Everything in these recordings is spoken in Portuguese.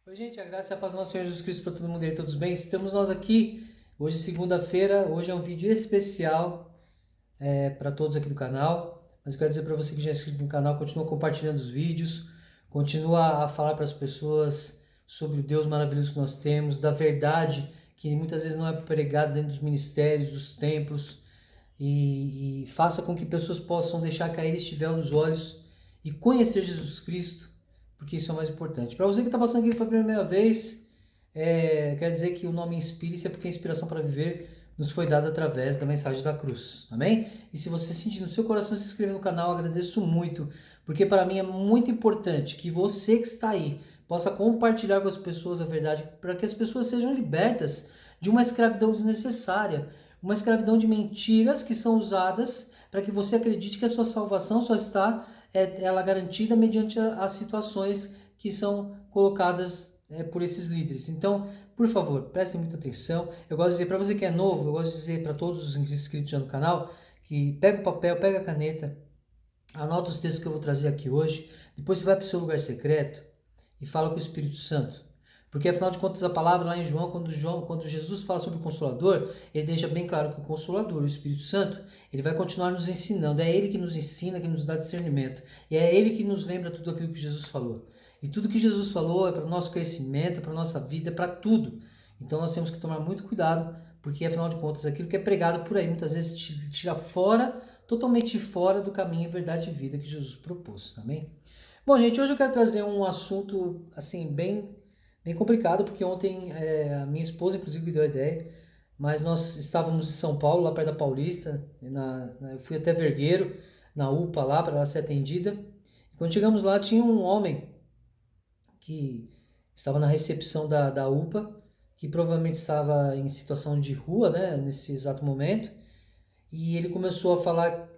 Oi, gente, a graça e a paz do nosso Senhor Jesus Cristo para todo mundo aí, todos bem? Estamos nós aqui, hoje segunda-feira, hoje é um vídeo especial para todos aqui do canal, mas eu quero dizer para você que já é inscrito no canal, continua compartilhando os vídeos, continua a falar para as pessoas sobre o Deus maravilhoso que nós temos, da verdade que muitas vezes não é pregada dentro dos ministérios, dos templos, e faça com que pessoas possam deixar cair este véu dos olhos e conhecer Jesus Cristo, porque isso é o mais importante. Para você que está passando aqui pela primeira vez, quero dizer que o nome Inspire-se é porque a inspiração para viver nos foi dada através da mensagem da cruz, amém? E se você sentir no seu coração se inscrever no canal, agradeço muito, porque para mim é muito importante que você que está aí possa compartilhar com as pessoas a verdade, para que as pessoas sejam libertas de uma escravidão desnecessária, uma escravidão de mentiras que são usadas para que você acredite que a sua salvação só está ela garantida mediante as situações que são colocadas por esses líderes. Então, por favor, prestem muita atenção. Eu gosto de dizer, para você que é novo, eu gosto de dizer para todos os inscritos já no canal, que pega o papel, pega a caneta, anota os textos que eu vou trazer aqui hoje, depois você vai para o seu lugar secreto e fala com o Espírito Santo. Porque afinal de contas a palavra lá em João, quando Jesus fala sobre o Consolador, ele deixa bem claro que o Consolador, o Espírito Santo, ele vai continuar nos ensinando. É ele que nos ensina, que nos dá discernimento. E é ele que nos lembra tudo aquilo que Jesus falou. E tudo que Jesus falou é para o nosso crescimento, é para a nossa vida, é para tudo. Então nós temos que tomar muito cuidado, porque afinal de contas aquilo que é pregado por aí muitas vezes te tira fora, totalmente fora do caminho, verdade e vida que Jesus propôs. Amém? Bom, gente, hoje eu quero trazer um assunto assim bem complicado, porque ontem a minha esposa, inclusive, me deu a ideia, mas nós estávamos em São Paulo, lá perto da Paulista, eu fui até Vergueiro, na UPA lá, para ela ser atendida. E quando chegamos lá, tinha um homem que estava na recepção da UPA, que provavelmente estava em situação de rua, né, nesse exato momento, e ele começou a falar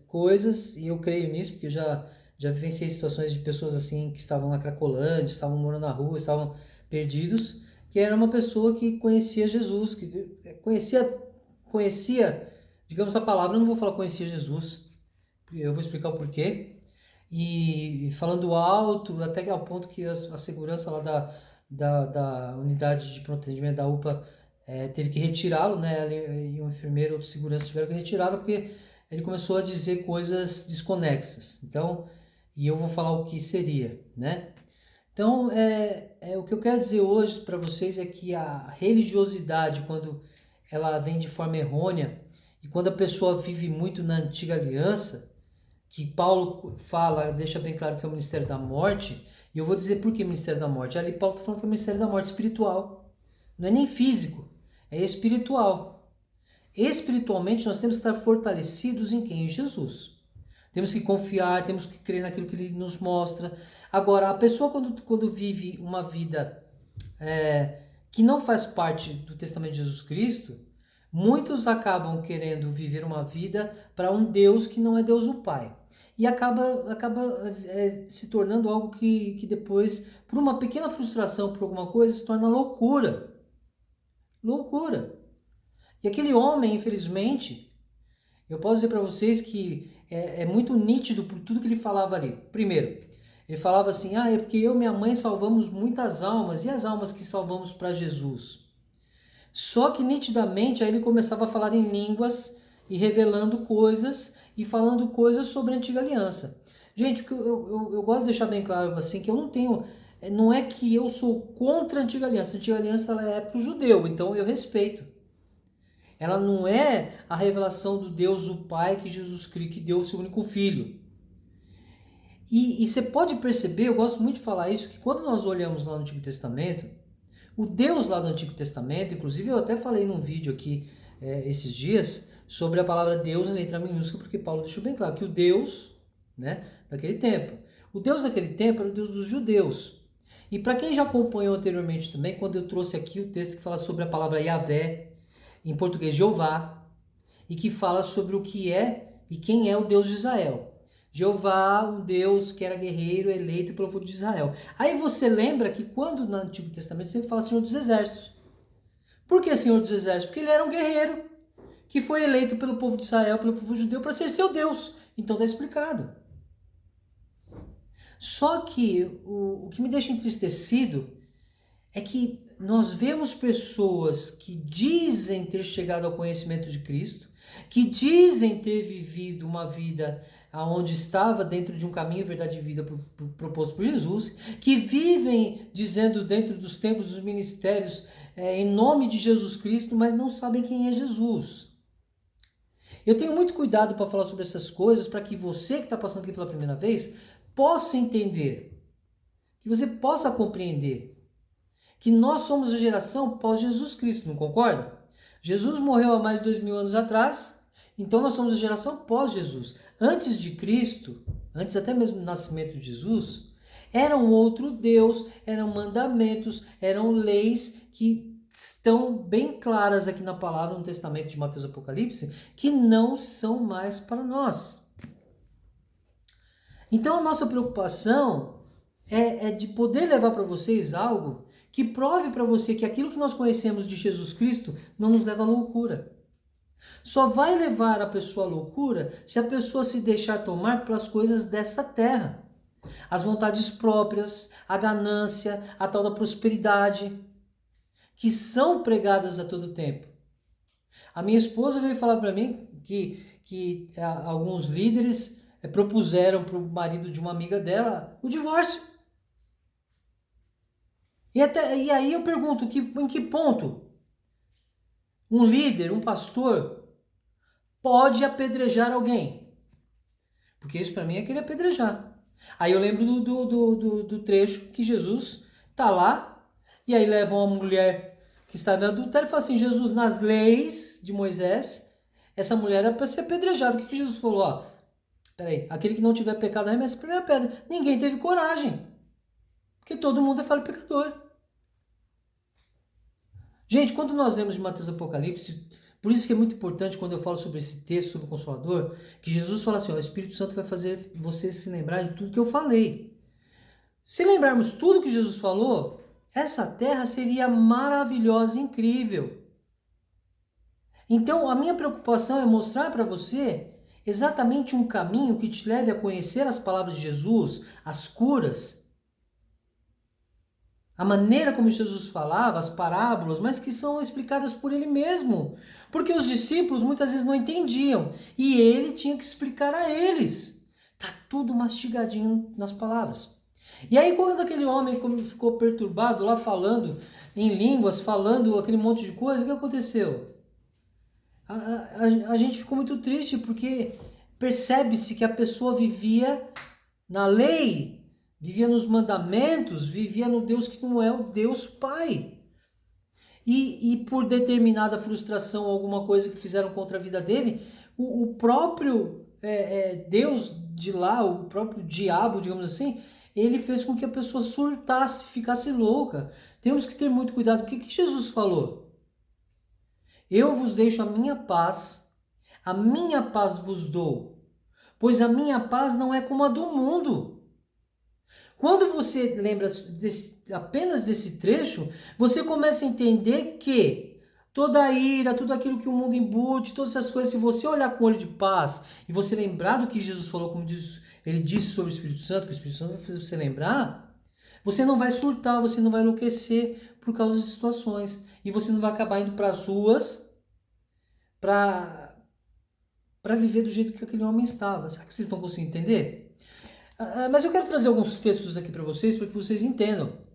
coisas, e eu creio nisso, porque eu já vivenciei situações de pessoas assim que estavam na Cracolândia, estavam morando na rua, estavam perdidos, que era uma pessoa que conhecia Jesus, que conhecia, digamos a palavra, eu não vou falar conhecia Jesus, eu vou explicar o porquê, e falando alto, até ao ponto que a segurança lá da unidade de pronto atendimento da UPA teve que retirá-lo, né? Ele e um enfermeiro, outro segurança tiveram que retirá-lo porque ele começou a dizer coisas desconexas. Então, e eu vou falar o que seria, né? Então, o que eu quero dizer hoje para vocês é que a religiosidade, quando ela vem de forma errônea e quando a pessoa vive muito na antiga aliança, que Paulo fala, deixa bem claro que é o ministério da morte, e eu vou dizer por que ministério da morte. Ali Paulo está falando que é o ministério da morte espiritual, não é nem físico, é espiritual. Espiritualmente nós temos que estar fortalecidos em quem? Em Jesus. Temos que confiar, temos que crer naquilo que ele nos mostra. Agora, a pessoa quando vive uma vida que não faz parte do testamento de Jesus Cristo, muitos acabam querendo viver uma vida para um Deus que não é Deus o Pai. E acaba se tornando algo que depois, por uma pequena frustração, por alguma coisa, se torna loucura. Loucura. E aquele homem, infelizmente, eu posso dizer para vocês que é muito nítido por tudo que ele falava ali. Primeiro, ele falava assim, é porque eu e minha mãe salvamos muitas almas, e as almas que salvamos para Jesus? Só que nitidamente aí ele começava a falar em línguas e revelando coisas e falando coisas sobre a antiga aliança. Gente, eu gosto de deixar bem claro assim que eu não tenho, não é que eu sou contra a antiga aliança. A antiga aliança ela é para o judeu, então eu respeito. Ela não é a revelação do Deus o Pai que Jesus Cristo que deu o seu único filho. E você pode perceber, eu gosto muito de falar isso, que quando nós olhamos lá no Antigo Testamento, o Deus lá do Antigo Testamento, inclusive eu até falei num vídeo aqui esses dias sobre a palavra Deus em letra minúscula, porque Paulo deixou bem claro que o Deus, né, daquele tempo, o Deus daquele tempo era o Deus dos judeus. E para quem já acompanhou anteriormente também, quando eu trouxe aqui o texto que fala sobre a palavra Yahvé, em português Jeová, e que fala sobre o que é e quem é o Deus de Israel. Jeová, um Deus que era guerreiro, eleito pelo povo de Israel. Aí você lembra que quando no Antigo Testamento sempre fala Senhor dos Exércitos. Por que Senhor dos Exércitos? Porque ele era um guerreiro que foi eleito pelo povo de Israel, pelo povo judeu, para ser seu Deus. Então está explicado. Só que o que me deixa entristecido é que nós vemos pessoas que dizem ter chegado ao conhecimento de Cristo, que dizem ter vivido uma vida aonde estava dentro de um caminho, verdade e vida proposto por Jesus, que vivem dizendo dentro dos templos, dos ministérios, em nome de Jesus Cristo, mas não sabem quem é Jesus. Eu tenho muito cuidado para falar sobre essas coisas, para que você que está passando aqui pela primeira vez, possa entender, que você possa compreender, que nós somos a geração pós-Jesus Cristo, não concorda? Jesus morreu há mais de 2000 anos atrás, então nós somos a geração pós-Jesus. Antes de Cristo, antes até mesmo do nascimento de Jesus, era um outro Deus, eram mandamentos, eram leis que estão bem claras aqui na palavra, no Testamento de Mateus e Apocalipse, que não são mais para nós. Então a nossa preocupação é de poder levar para vocês algo que prove para você que aquilo que nós conhecemos de Jesus Cristo não nos leva à loucura. Só vai levar a pessoa à loucura se a pessoa se deixar tomar pelas coisas dessa terra. As vontades próprias, a ganância, a tal da prosperidade, que são pregadas a todo tempo. A minha esposa veio falar para mim que alguns líderes propuseram para o marido de uma amiga dela o divórcio. E aí eu pergunto, em que ponto um líder, um pastor, pode apedrejar alguém? Porque isso para mim é querer apedrejar. Aí eu lembro do trecho que Jesus está lá, e aí levam uma mulher que está no adultério e fala assim, Jesus, nas leis de Moisés, essa mulher era para ser apedrejada. O que Jesus falou? Ó, peraí, aquele que não tiver pecado arremessa a primeira pedra. Ninguém teve coragem, porque todo mundo é falho pecador. Gente, quando nós lemos de Mateus e Apocalipse, por isso que é muito importante quando eu falo sobre esse texto, sobre o Consolador, que Jesus fala assim, ó, o Espírito Santo vai fazer você se lembrar de tudo que eu falei. Se lembrarmos tudo que Jesus falou, essa terra seria maravilhosa e incrível. Então, a minha preocupação é mostrar para você exatamente um caminho que te leve a conhecer as palavras de Jesus, as curas, a maneira como Jesus falava, as parábolas, mas que são explicadas por ele mesmo. Porque os discípulos muitas vezes não entendiam e ele tinha que explicar a eles. Tá tudo mastigadinho nas palavras. E aí quando aquele homem ficou perturbado lá falando em línguas, falando aquele monte de coisa, o que aconteceu? A gente ficou muito triste porque percebe-se que a pessoa vivia na lei, vivia nos mandamentos, vivia no Deus que não é o Deus Pai. E por determinada frustração, alguma coisa que fizeram contra a vida dele, o próprio Deus de lá, o próprio diabo, digamos assim, ele fez com que a pessoa surtasse, ficasse louca. Temos que ter muito cuidado. O que Jesus falou? Eu vos deixo a minha paz vos dou, pois a minha paz não é como a do mundo. Quando você lembra apenas desse trecho, você começa a entender que toda a ira, tudo aquilo que o mundo embute, todas essas coisas, se você olhar com o olho de paz e você lembrar do que Jesus falou, como ele disse sobre o Espírito Santo, que o Espírito Santo vai fazer você lembrar, você não vai surtar, você não vai enlouquecer por causa de situações. E você não vai acabar indo para as ruas para viver do jeito que aquele homem estava. Será que vocês estão conseguindo entender? Mas eu quero trazer alguns textos aqui para vocês que vocês entendam.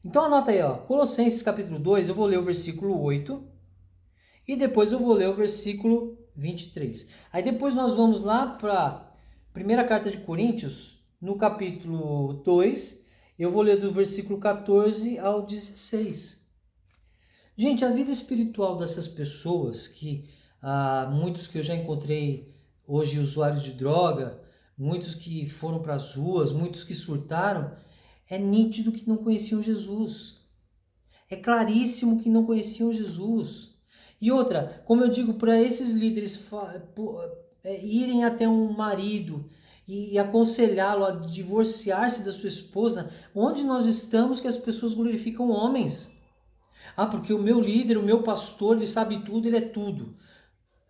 Então anota aí, ó, Colossenses capítulo 2, eu vou ler o versículo 8 e depois eu vou ler o versículo 23. Aí depois nós vamos lá para a primeira carta de Coríntios, no capítulo 2, eu vou ler do versículo 14 ao 16. Gente, a vida espiritual dessas pessoas, que muitos que eu já encontrei hoje usuários de droga, muitos que foram para as ruas, muitos que surtaram, é nítido que não conheciam Jesus. É claríssimo que não conheciam Jesus. E outra, como eu digo, para esses líderes irem até um marido e aconselhá-lo a divorciar-se da sua esposa, onde nós estamos que as pessoas glorificam homens? Porque o meu líder, o meu pastor, ele sabe tudo, ele é tudo.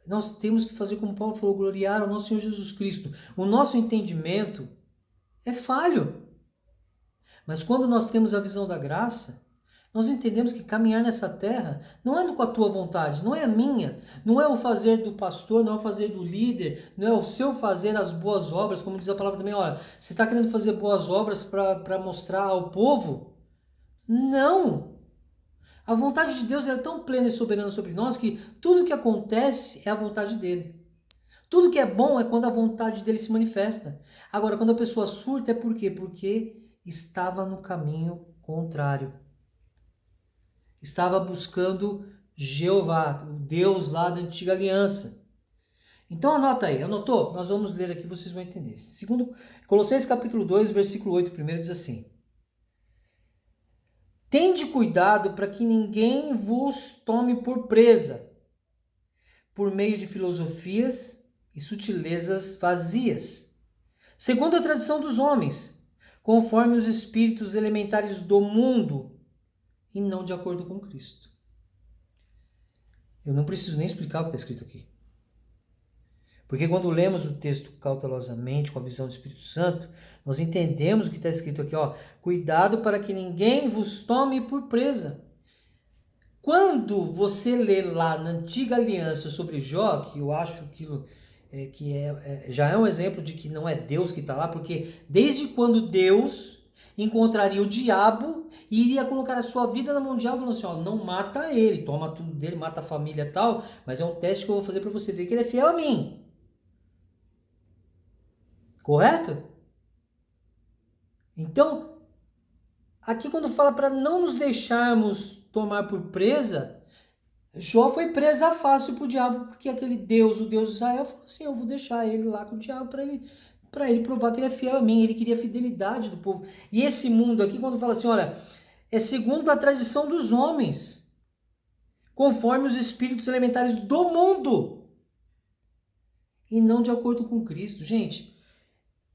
Nós temos que fazer como Paulo falou, gloriar ao nosso Senhor Jesus Cristo. O nosso entendimento é falho. Mas quando nós temos a visão da graça, Nós entendemos que caminhar nessa terra não é com a tua vontade, não é a minha, não é o fazer do pastor, não é o fazer do líder, não é o seu fazer as boas obras, como diz a palavra também, olha, você está querendo fazer boas obras para mostrar ao povo? Não! A vontade de Deus é tão plena e soberana sobre nós que tudo que acontece é a vontade dele. Tudo que é bom é quando a vontade dele se manifesta. Agora, quando a pessoa surta é por quê? Porque estava no caminho contrário. Estava buscando Jeová, o Deus lá da antiga aliança. Então anota aí, anotou? Nós vamos ler aqui, vocês vão entender. Segundo Colossenses capítulo 2, versículo 8, primeiro diz assim: Tende cuidado para que ninguém vos tome por presa, por meio de filosofias e sutilezas vazias, segundo a tradição dos homens, conforme os espíritos elementares do mundo, e não de acordo com Cristo. Eu não preciso nem explicar o que está escrito aqui. Porque quando lemos o texto cautelosamente, com a visão do Espírito Santo, nós entendemos o que está escrito aqui, ó. Cuidado para que ninguém vos tome por presa. Quando você lê lá na antiga aliança sobre Jó, que eu acho que já é um exemplo de que não é Deus que está lá, porque desde quando Deus encontraria o diabo e iria colocar a sua vida na mão do diabo, falando assim, ó, não mata ele, toma tudo dele, mata a família e tal, mas é um teste que eu vou fazer para você ver que ele é fiel a mim. Correto? Então, aqui quando fala para não nos deixarmos tomar por presa, Jó foi presa fácil para o diabo, porque aquele Deus, o Deus de Israel, falou assim, eu vou deixar ele lá com o diabo para ele provar que ele é fiel a mim, ele queria a fidelidade do povo. E esse mundo aqui, quando fala assim, olha, é segundo a tradição dos homens, conforme os espíritos elementares do mundo, e não de acordo com Cristo. Gente,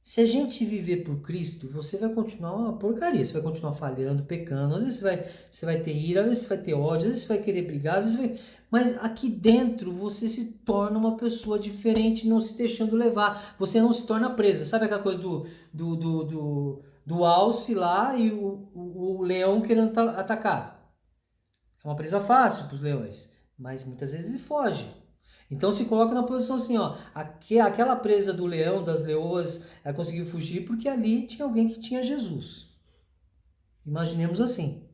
se a gente viver por Cristo, você vai continuar uma porcaria, você vai continuar falhando, pecando, às vezes você vai ter ira, às vezes você vai ter ódio, às vezes você vai querer brigar, às vezes vai... mas aqui dentro você se torna uma pessoa diferente, não se deixando levar, você não se torna presa. Sabe aquela coisa do alce lá e o leão querendo atacar? É uma presa fácil para os leões, mas muitas vezes ele foge. Então se coloca na posição assim, ó, aquela presa do leão, das leoas, ela conseguiu fugir porque ali tinha alguém que tinha Jesus. Imaginemos assim.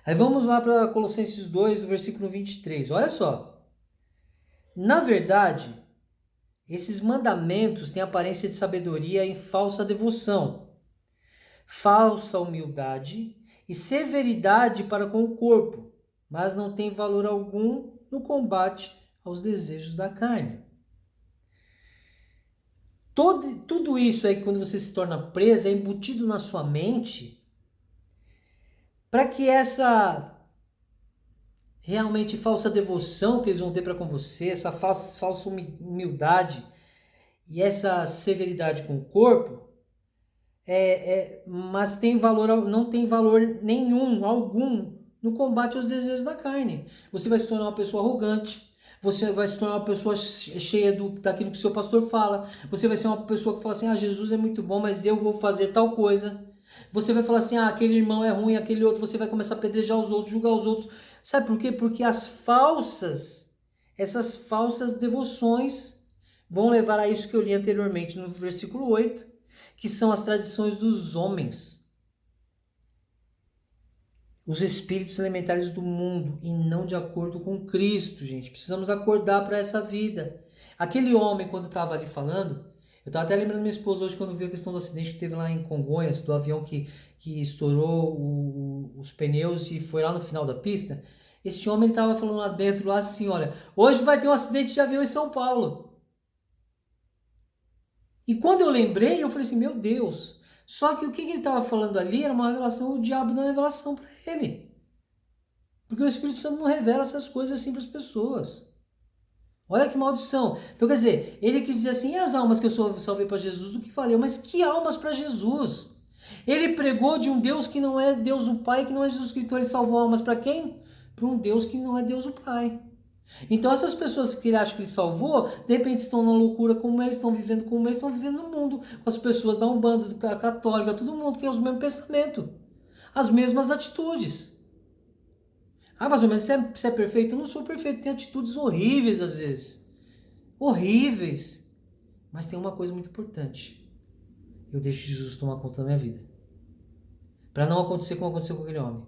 Aí vamos lá para Colossenses 2, versículo 23. Olha só. Na verdade, esses mandamentos têm aparência de sabedoria em falsa devoção, falsa humildade e severidade para com o corpo, mas não tem valor algum no combate aos desejos da carne. Tudo isso aí, quando você se torna presa, é embutido na sua mente para que essa realmente falsa devoção que eles vão ter para com você, essa falsa humildade e essa severidade com o corpo, mas não tem valor nenhum, algum, no combate aos desejos da carne. Você vai se tornar uma pessoa arrogante, você vai se tornar uma pessoa cheia daquilo que o seu pastor fala, você vai ser uma pessoa que fala assim, Jesus é muito bom, mas eu vou fazer tal coisa. Você vai falar assim, aquele irmão é ruim, aquele outro, você vai começar a apedrejar os outros, julgar os outros. Sabe por quê? Porque essas falsas devoções vão levar a isso que eu li anteriormente no versículo 8, que são as tradições dos homens, os espíritos elementares do mundo, e não de acordo com Cristo, gente. Precisamos acordar para essa vida. Aquele homem, quando estava ali falando, eu estava até lembrando minha esposa hoje, quando viu a questão do acidente que teve lá em Congonhas, do avião que estourou os pneus e foi lá no final da pista. Esse homem estava falando lá dentro, lá assim, olha, hoje vai ter um acidente de avião em São Paulo. E quando eu lembrei, eu falei assim, meu Deus. Só que o que ele estava falando ali era uma revelação, o diabo dando revelação para ele. Porque o Espírito Santo não revela essas coisas assim para as pessoas. Olha que maldição. Então, quer dizer, ele quis dizer assim, e as almas que eu salvei para Jesus, o que valeu? Mas que almas para Jesus? Ele pregou de um Deus que não é Deus o Pai, que não é Jesus Cristo. Então ele salvou almas para quem? Para um Deus que não é Deus o Pai. Então essas pessoas que ele acha que ele salvou, de repente estão na loucura como eles, estão vivendo como eles, estão vivendo no mundo, com as pessoas da Umbanda, da Católica, todo mundo tem os mesmos pensamentos, as mesmas atitudes. Ah, pastor, mas você é perfeito? Eu não sou perfeito, tenho atitudes horríveis às vezes. Horríveis. Mas tem uma coisa muito importante. Eu deixo Jesus tomar conta da minha vida. Para não acontecer como aconteceu com aquele homem.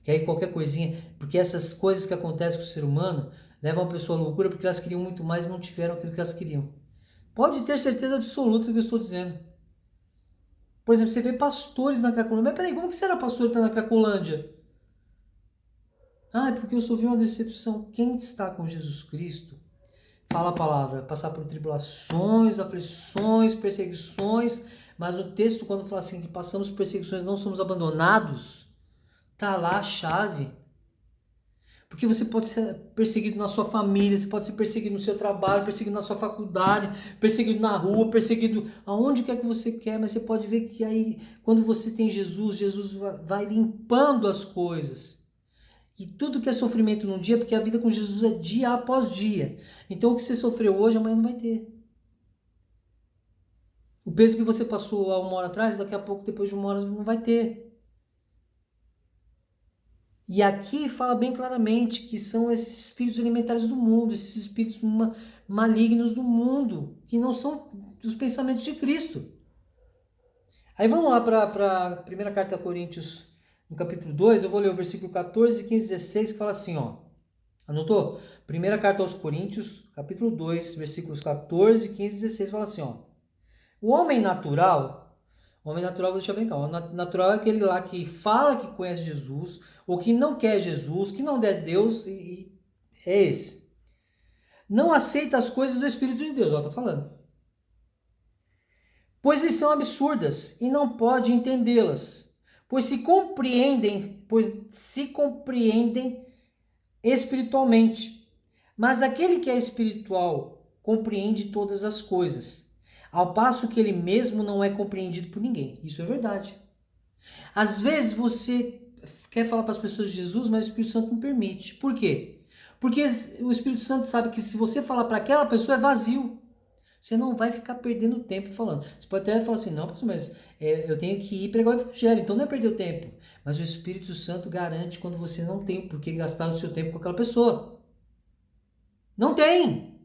Que aí qualquer coisinha... Porque essas coisas que acontecem com o ser humano levam a pessoa à loucura porque elas queriam muito mais e não tiveram aquilo que elas queriam. Pode ter certeza absoluta do que eu estou dizendo. Por exemplo, você vê pastores na Cracolândia. Mas peraí, como que será pastor que está na Cracolândia? Ah, é porque eu sofri uma decepção. Quem está com Jesus Cristo, fala a palavra, passar por tribulações, aflições, perseguições, mas o texto, quando fala assim, que passamos por perseguições, não somos abandonados, tá lá a chave. Porque você pode ser perseguido na sua família, você pode ser perseguido no seu trabalho, perseguido na sua faculdade, perseguido na rua, perseguido aonde quer que você quer, mas você pode ver que aí, quando você tem Jesus, Jesus vai limpando as coisas. E tudo que é sofrimento num dia, porque a vida com Jesus é dia após dia. Então o que você sofreu hoje, amanhã não vai ter. O peso que você passou há 1 hora atrás, daqui a pouco, depois de 1 hora, não vai ter. E aqui fala bem claramente que são esses espíritos elementares do mundo, esses espíritos malignos do mundo, que não são dos pensamentos de Cristo. Aí vamos lá para a primeira carta a Coríntios, no capítulo 2, eu vou ler o versículo 14, 15, 16, que fala assim, ó. Anotou? Primeira carta aos Coríntios, capítulo 2, versículos 14, 15 e 16, fala assim, ó. O homem natural, vou deixar bem claro, o natural é aquele lá que fala que conhece Jesus, ou que não quer Jesus, que não der Deus, e é esse. Não aceita as coisas do Espírito de Deus, ó, tá falando. Pois lhes são absurdas, e não pode entendê-las, pois se compreendem espiritualmente. Mas aquele que é espiritual compreende todas as coisas, ao passo que ele mesmo não é compreendido por ninguém. Isso é verdade. Às vezes você quer falar para as pessoas de Jesus, mas o Espírito Santo não permite. Por quê? Porque o Espírito Santo sabe que se você falar para aquela pessoa é vazio. Você não vai ficar perdendo tempo falando. Você pode até falar assim, não, pastor, mas eu tenho que ir pregar o evangelho, então não é perder o tempo. Mas o Espírito Santo garante quando você não tem por que gastar o seu tempo com aquela pessoa. Não tem!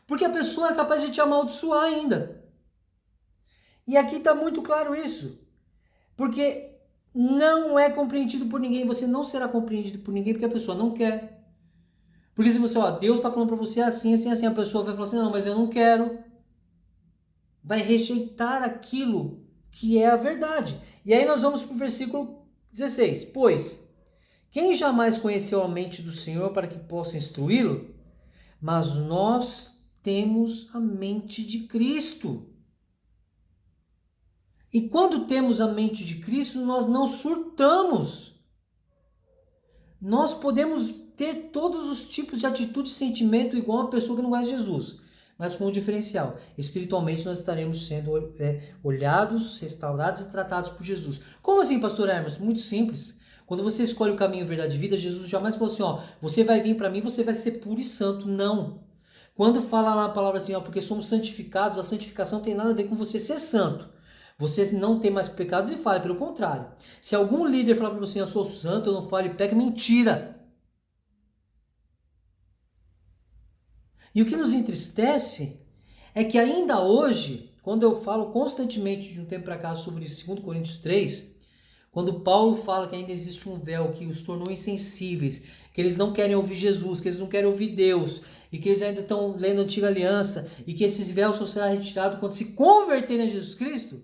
Porque a pessoa é capaz de te amaldiçoar ainda. E aqui está muito claro isso. Porque não é compreendido por ninguém. Você não será compreendido por ninguém porque a pessoa não quer. Porque se você, ó, Deus está falando para você assim, assim, assim, a pessoa vai falar assim, não, mas eu não quero. Vai rejeitar aquilo que é a verdade. E aí nós vamos para o versículo 16. Pois, quem jamais conheceu a mente do Senhor para que possa instruí-lo? Mas nós temos a mente de Cristo. E quando temos a mente de Cristo, nós não surtamos. Nós podemos ter todos os tipos de atitude e sentimento igual a pessoa que não gosta de Jesus, mas com um diferencial. Espiritualmente nós estaremos sendo olhados, restaurados e tratados por Jesus. Como assim, pastor Hermes? Muito simples. Quando você escolhe o caminho, verdade e vida, Jesus jamais falou assim, ó, você vai vir para mim, você vai ser puro e santo. Não. Quando fala lá a palavra assim, ó, porque somos santificados, a santificação tem nada a ver com você ser santo. Você não tem mais pecados e falha, pelo contrário. Se algum líder falar para você, eu sou santo, eu não falo e peca, mentira. E o que nos entristece é que ainda hoje, quando eu falo constantemente de um tempo para cá sobre 2 Coríntios 3, quando Paulo fala que ainda existe um véu que os tornou insensíveis, que eles não querem ouvir Jesus, que eles não querem ouvir Deus, e que eles ainda estão lendo a antiga aliança, e que esses véus só serão retirados quando se converterem a Jesus Cristo,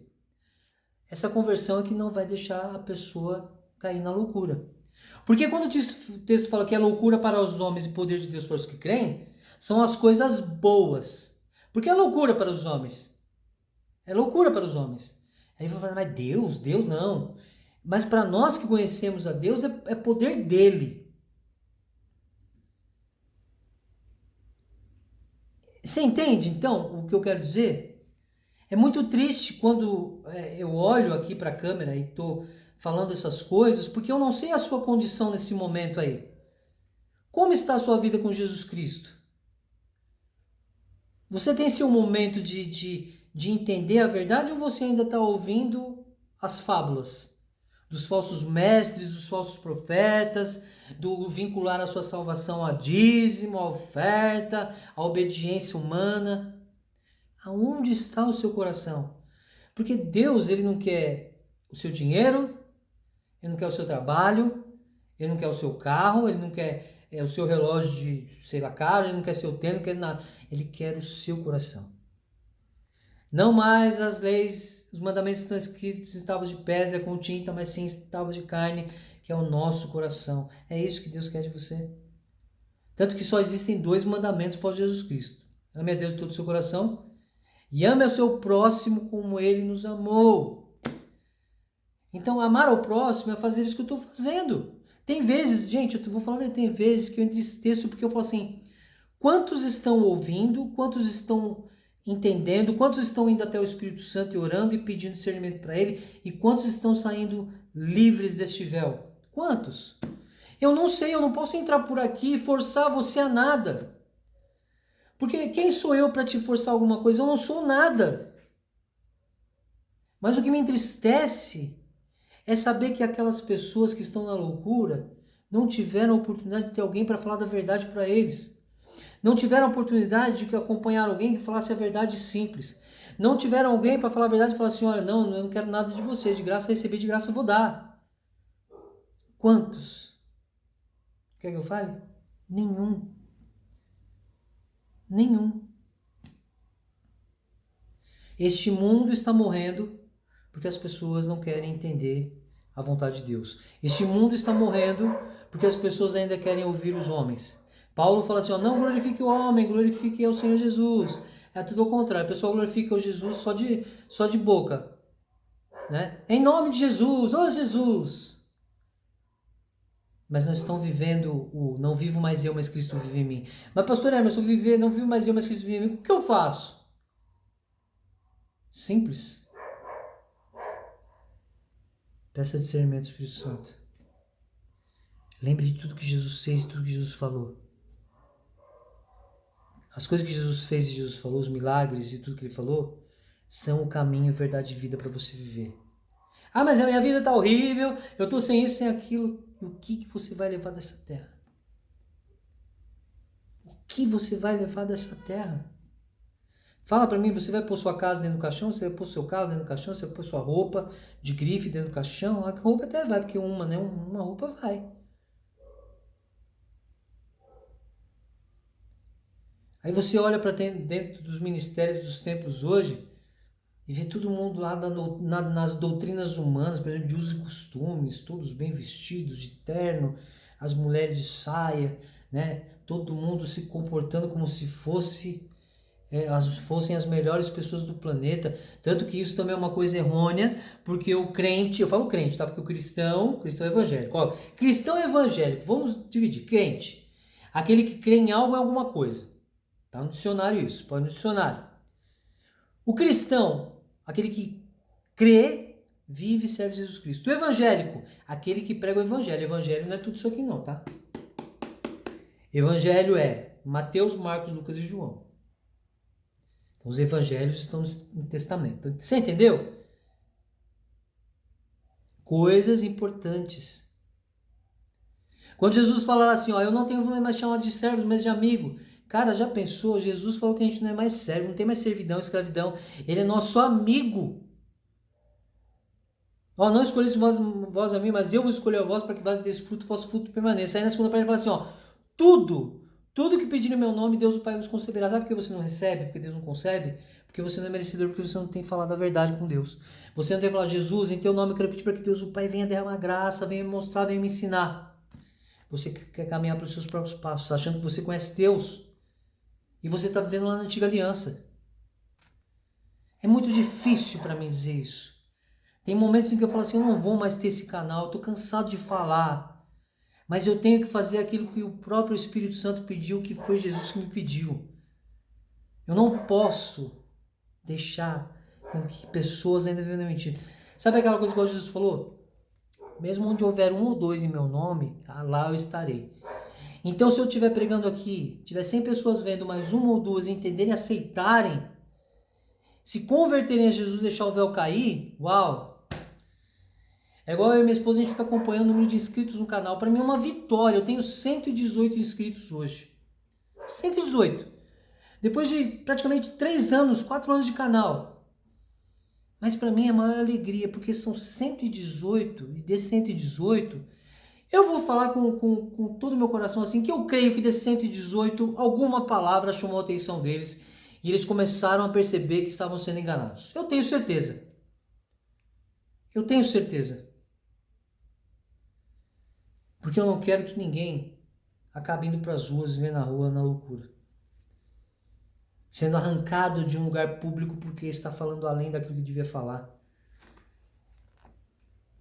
essa conversão é que não vai deixar a pessoa cair na loucura. Porque quando o texto fala que é loucura para os homens e poder de Deus para os que creem, são as coisas boas. Porque é loucura para os homens. É loucura para os homens. Aí vai falar, mas Deus não. Mas para nós que conhecemos a Deus, é poder dele. Você entende, então, o que eu quero dizer? É muito triste quando eu olho aqui para a câmera e estou falando essas coisas, porque eu não sei a sua condição nesse momento aí. Como está a sua vida com Jesus Cristo? Você tem seu momento de entender a verdade ou você ainda está ouvindo as fábulas dos falsos mestres, dos falsos profetas, do vincular a sua salvação a dízimo, a oferta, a obediência humana. Aonde está o seu coração? Porque Deus, ele não quer o seu dinheiro, ele não quer o seu trabalho, ele não quer o seu carro, ele não quer o seu relógio de, sei lá, caro, ele não quer seu tênis, não quer nada. Ele quer o seu coração. Não mais as leis, os mandamentos estão escritos em tábuas de pedra com tinta, mas sim em tábuas de carne, que é o nosso coração. É isso que Deus quer de você. Tanto que só existem 2 mandamentos para Jesus Cristo. Ame a Deus de todo o seu coração e ame ao seu próximo como Ele nos amou. Então, amar ao próximo é fazer isso que eu estou fazendo. Tem vezes, gente, eu vou falar, tem vezes que eu entristeço porque eu falo assim, quantos estão ouvindo, quantos estão entendendo, quantos estão indo até o Espírito Santo e orando e pedindo discernimento para Ele, e quantos estão saindo livres deste véu? Quantos? Eu não sei, eu não posso entrar por aqui e forçar você a nada. Porque quem sou eu para te forçar alguma coisa? Eu não sou nada. Mas o que me entristece é saber que aquelas pessoas que estão na loucura não tiveram a oportunidade de ter alguém para falar da verdade para eles. Não tiveram a oportunidade de acompanhar alguém que falasse a verdade simples. Não tiveram alguém para falar a verdade e falar assim, olha, não, eu não quero nada de você, de graça receber, de graça eu vou dar. Quantos? Quer que eu fale? Nenhum. Nenhum. Este mundo está morrendo porque as pessoas não querem entender a vontade de Deus. Este mundo está morrendo porque as pessoas ainda querem ouvir os homens. Paulo fala assim, ó, não glorifique o homem, glorifique o Senhor Jesus. É tudo ao contrário, o pessoal glorifica o Jesus só de boca. Né? Em nome de Jesus, ô Jesus! Mas não estão vivendo o não vivo mais eu, mas Cristo vive em mim. Mas pastor Emerson, não vivo mais eu, mas Cristo vive em mim. O que eu faço? Simples. Peça discernimento do Espírito Santo. Lembre de tudo que Jesus fez e tudo que Jesus falou. As coisas que Jesus fez e Jesus falou, os milagres e tudo que Ele falou, são o caminho, verdade e vida para você viver. Ah, mas a minha vida está horrível, eu estou sem isso, sem aquilo. E o que você vai levar dessa terra? O que você vai levar dessa terra? Fala para mim, você vai pôr sua casa dentro do caixão, você vai pôr seu carro dentro do caixão, você vai pôr sua roupa de grife dentro do caixão? A roupa até vai, porque uma roupa vai. Aí você olha para dentro dos ministérios dos templos hoje e vê todo mundo lá nas doutrinas humanas, por exemplo, de usos e costumes, todos bem vestidos, de terno, as mulheres de saia, né? Todo mundo se comportando como se fossem as melhores pessoas do planeta. Tanto que isso também é uma coisa errônea, porque o crente, eu falo crente, tá? Porque o cristão evangélico. Ó, cristão evangélico, vamos dividir. Crente, aquele que crê em algo, em alguma coisa. Tá no dicionário isso, põe no dicionário. O cristão, aquele que crê, vive e serve Jesus Cristo. O evangélico, aquele que prega o evangelho. Evangelho não é tudo isso aqui não, tá? Evangelho é Mateus, Marcos, Lucas e João. Então, os evangelhos estão no Testamento. Você entendeu? Coisas importantes. Quando Jesus falar assim, ó, eu não tenho mais chamado de servos, mas de amigo. Cara, já pensou? Jesus falou que a gente não é mais servo, não tem mais servidão, escravidão. Ele é nosso amigo. Ó, não escolhesse vós a mim, mas eu vos escolhi a vós para que vós desse fruto, vosso fruto permaneça. Aí na segunda parte ele fala assim, ó, tudo que pedir em meu nome, Deus o Pai vos concederá. Sabe por que você não recebe? Porque Deus não concebe? Porque você não é merecedor, porque você não tem falado a verdade com Deus. Você não tem falado, Jesus, em teu nome eu quero pedir para que Deus o Pai venha derramar graça, venha me mostrar, venha me ensinar. Você quer caminhar para os seus próprios passos, achando que você conhece Deus. E você está vivendo lá na antiga aliança. É muito difícil para mim dizer isso. Tem momentos em que eu falo assim, eu não vou mais ter esse canal, eu estou cansado de falar. Mas eu tenho que fazer aquilo que o próprio Espírito Santo pediu, que foi Jesus que me pediu. Eu não posso deixar com que pessoas ainda vivem na mentira. Sabe aquela coisa que Jesus falou? Mesmo onde houver 1 ou 2 em meu nome, lá eu estarei. Então, se eu estiver pregando aqui, tiver 100 pessoas vendo, mas 1 ou 2 entenderem, aceitarem, se converterem a Jesus, deixar o véu cair, uau! É igual eu e minha esposa, a gente fica acompanhando o número de inscritos no canal. Para mim é uma vitória. Eu tenho 118 inscritos hoje. 118. Depois de praticamente 3 anos, 4 anos de canal. Mas para mim é a maior alegria, porque são 118, e desses 118, eu vou falar com todo o meu coração assim, que eu creio que desses 118, alguma palavra chamou a atenção deles, e eles começaram a perceber que estavam sendo enganados. Eu tenho certeza. Eu tenho certeza. Porque eu não quero que ninguém acabe indo para as ruas, vivendo na rua, na loucura. Sendo arrancado de um lugar público porque está falando além daquilo que devia falar.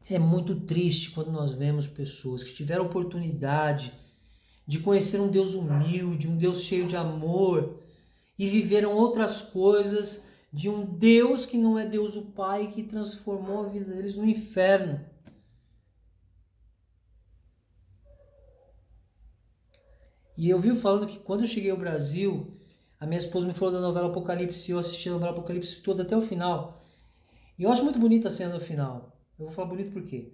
É muito triste quando nós vemos pessoas que tiveram oportunidade de conhecer um Deus humilde, um Deus cheio de amor, e viveram outras coisas de um Deus que não é Deus o Pai, que transformou a vida deles no inferno. E eu vi falando que quando eu cheguei ao Brasil, a minha esposa me falou da novela Apocalipse, e eu assisti a novela Apocalipse toda até o final. E eu acho muito bonita a cena no final. Eu vou falar bonito por quê?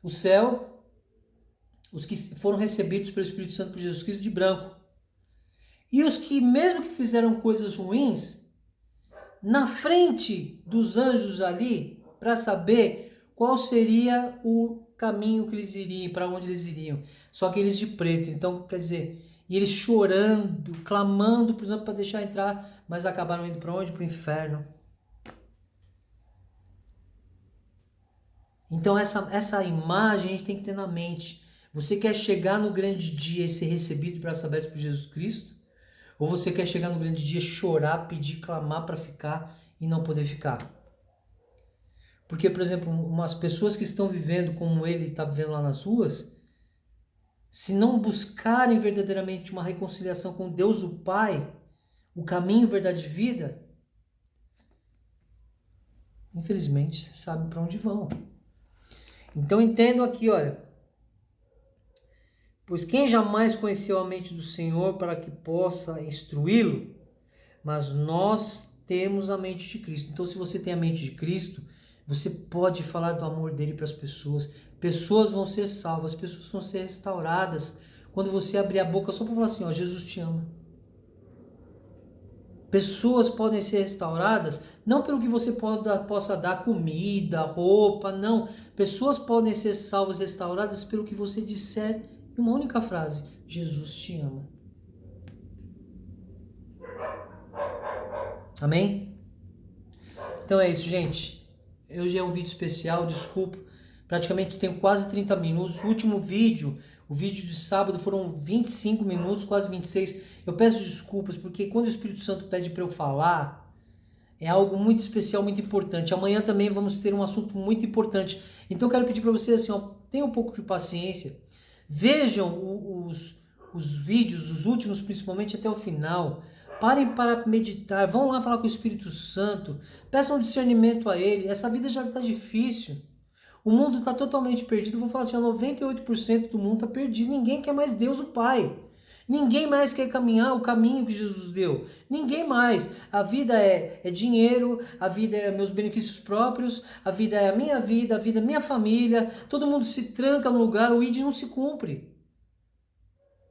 O céu, os que foram recebidos pelo Espírito Santo por Jesus Cristo de branco. E os que, mesmo que fizeram coisas ruins, na frente dos anjos ali, para saber qual seria o caminho que eles iriam, para onde eles iriam. Só que eles de preto. Então, quer dizer, e eles chorando, clamando, por exemplo, para deixar entrar, mas acabaram indo para onde? Para o inferno. Então, essa imagem a gente tem que ter na mente. Você quer chegar no grande dia e ser recebido de braços abertos por Jesus Cristo? Ou você quer chegar no grande dia, chorar, pedir, clamar para ficar e não poder ficar? Porque, por exemplo, umas pessoas que estão vivendo como ele está vivendo lá nas ruas, se não buscarem verdadeiramente uma reconciliação com Deus o Pai, o caminho, verdade e vida, infelizmente, você sabe para onde vão. Então entendo aqui, olha. Pois quem jamais conheceu a mente do Senhor para que possa instruí-lo? Mas nós temos a mente de Cristo. Então, se você tem a mente de Cristo, você pode falar do amor dele para as pessoas. Pessoas vão ser salvas, pessoas vão ser restauradas. Quando você abrir a boca só para falar assim, ó, Jesus te ama. Pessoas podem ser restauradas, não pelo que você possa dar comida, roupa, não. Pessoas podem ser salvas, restauradas pelo que você disser em uma única frase: Jesus te ama. Amém? Então é isso, gente. Hoje é um vídeo especial, desculpa. Praticamente tenho quase 30 minutos. O último vídeo, o vídeo de sábado, foram 25 minutos, quase 26. Eu peço desculpas, porque quando o Espírito Santo pede para eu falar, é algo muito especial, muito importante. Amanhã também vamos ter um assunto muito importante. Então eu quero pedir para vocês assim, ó, tenham um pouco de paciência. Vejam os vídeos, os últimos principalmente, até o final. Parem para meditar, vão lá falar com o Espírito Santo, peçam discernimento a Ele. Essa vida já está difícil. O mundo está totalmente perdido. Vou falar assim, 98% do mundo está perdido. Ninguém quer mais Deus o Pai. Ninguém mais quer caminhar o caminho que Jesus deu. Ninguém mais. A vida é dinheiro, a vida é meus benefícios próprios, a vida é a vida é minha família. Todo mundo se tranca no lugar, o ID não se cumpre.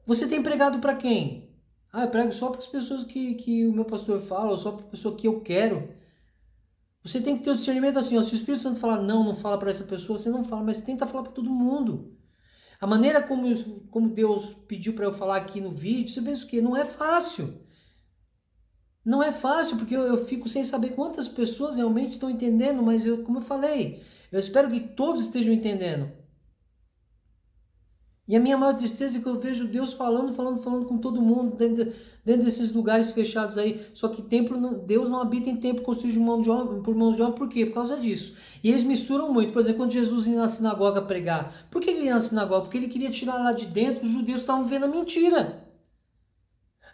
Você tem pregado para quem? Eu prego só para as pessoas que o meu pastor fala, ou só para a pessoa que eu quero. Você tem que ter o discernimento assim, ó, se o Espírito Santo falar não fala para essa pessoa, você não fala, mas tenta falar para todo mundo. A maneira como Deus pediu para eu falar aqui no vídeo, você pensa o quê? Não é fácil. Não é fácil, porque eu fico sem saber quantas pessoas realmente estão entendendo, mas como eu falei, eu espero que todos estejam entendendo. E a minha maior tristeza é que eu vejo Deus falando com todo mundo dentro desses lugares fechados aí. Só que Deus não habita em templo construído por mãos de homem. Por quê? Por causa disso. E eles misturam muito. Por exemplo, quando Jesus ia na sinagoga pregar. Por que ele ia na sinagoga? Porque ele queria tirar lá de dentro. Os judeus estavam vendo a mentira.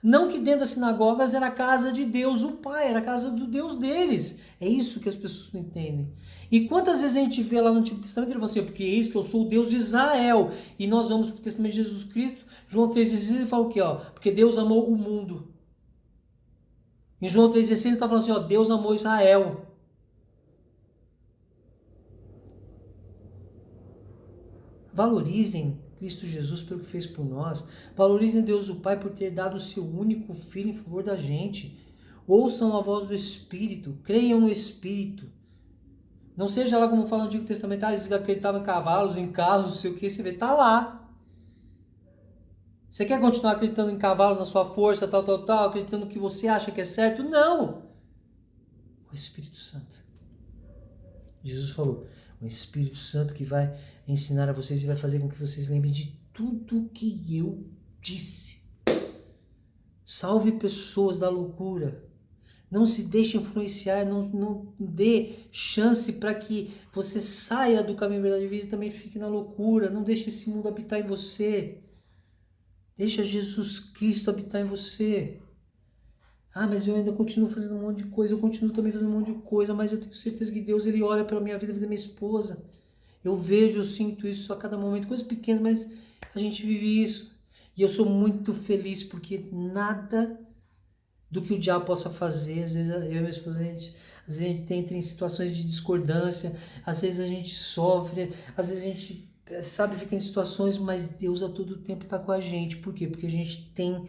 Não que dentro das sinagogas era a casa de Deus, o Pai, era a casa do Deus deles. É isso que as pessoas não entendem. E quantas vezes a gente vê lá no Antigo Testamento, ele fala assim, porque eis que eu sou o Deus de Israel. E nós vamos para o Testamento de Jesus Cristo, João 3,16, ele fala o quê? Porque Deus amou o mundo. Em João 3,16 ele está falando assim, Deus amou Israel. Valorizem Cristo Jesus pelo que fez por nós. Valorizem Deus o Pai por ter dado o seu único Filho em favor da gente. Ouçam a voz do Espírito. Creiam no Espírito. Não seja lá como fala no Antigo Testamento, eles acreditavam em cavalos, em carros, não sei o que, você vê, tá lá. Você quer continuar acreditando em cavalos, na sua força, tal, acreditando no que você acha que é certo? Não! O Espírito Santo. Jesus falou, o Espírito Santo que vai ensinar a vocês e vai fazer com que vocês lembrem de tudo que eu disse. Salve pessoas da loucura. Não se deixe influenciar, não dê chance para que você saia do caminho verdade e vida e também fique na loucura. Não deixe esse mundo habitar em você. Deixa Jesus Cristo habitar em você. Ah, mas eu ainda continuo fazendo um monte de coisa, eu continuo também fazendo um monte de coisa, mas eu tenho certeza que Deus, Ele olha pela minha vida, a vida da minha esposa. Eu vejo, eu sinto isso a cada momento, coisas pequenas, mas a gente vive isso. E eu sou muito feliz porque nada do que o diabo possa fazer, às vezes eu e minha esposa, às vezes a gente entra em situações de discordância, às vezes a gente sofre, às vezes a gente, sabe, fica em situações, mas Deus a todo tempo está com a gente. Por quê? Porque a gente tem,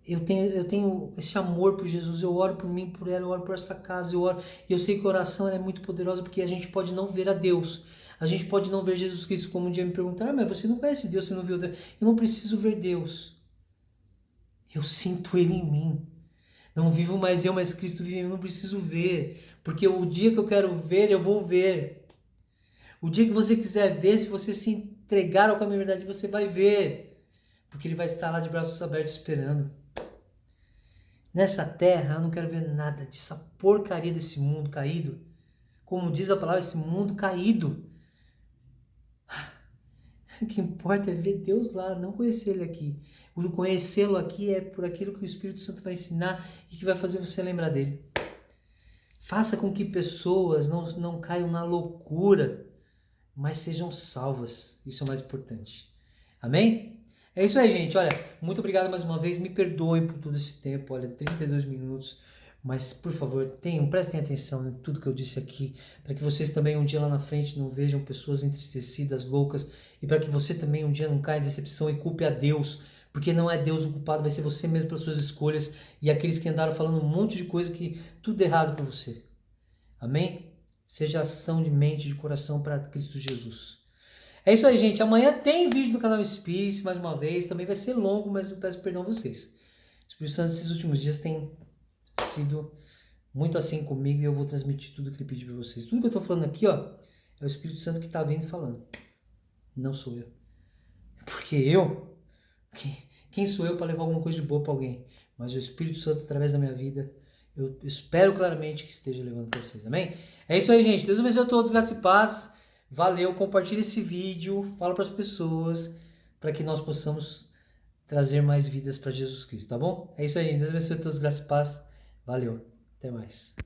eu tenho esse amor por Jesus, eu oro por mim, por ela, eu oro por essa casa, eu oro, e eu sei que a oração é muito poderosa, porque a gente pode não ver a Deus, a gente pode não ver Jesus Cristo, como um dia me perguntaram, mas você não conhece Deus, você não viu Deus? Eu não preciso ver Deus. Eu sinto Ele em mim. Não vivo mais eu, mas Cristo vive em mim. Eu não preciso ver. Porque o dia que eu quero ver, eu vou ver. O dia que você quiser ver, se você se entregar ao caminho da verdade, você vai ver. Porque Ele vai estar lá de braços abertos esperando. Nessa terra, eu não quero ver nada dessa porcaria desse mundo caído. Como diz a palavra, esse mundo caído. O que importa é ver Deus lá, não conhecer Ele aqui. O conhecê-lo aqui é por aquilo que o Espírito Santo vai ensinar e que vai fazer você lembrar dele. Faça com que pessoas não caiam na loucura, mas sejam salvas. Isso é o mais importante. Amém? É isso aí, gente. Olha, muito obrigado mais uma vez. Me perdoem por todo esse tempo. Olha, 32 minutos. Mas, por favor, prestem atenção em tudo que eu disse aqui, para que vocês também um dia lá na frente não vejam pessoas entristecidas, loucas, e para que você também um dia não caia em decepção e culpe a Deus, porque não é Deus o culpado, vai ser você mesmo pelas suas escolhas e aqueles que andaram falando um monte de coisa que tudo errado para você. Amém? Seja ação de mente, de coração para Cristo Jesus. É isso aí, gente. Amanhã tem vídeo do canal Espírito, mais uma vez. Também vai ser longo, mas eu peço perdão a vocês. O Espírito Santo, esses últimos dias, tem sido muito assim comigo e eu vou transmitir tudo que ele pediu para vocês. Tudo que eu estou falando aqui, ó, é o Espírito Santo que está vindo e falando. Não sou eu. Porque quem sou eu para levar alguma coisa de boa para alguém? Mas o Espírito Santo, através da minha vida, eu espero claramente que esteja levando para vocês. Amém? É isso aí, gente. Deus abençoe a todos, graça e paz. Valeu, compartilhe esse vídeo, fala para as pessoas, para que nós possamos trazer mais vidas para Jesus Cristo, tá bom? É isso aí, gente. Deus abençoe a todos, graça e paz. Valeu, até mais.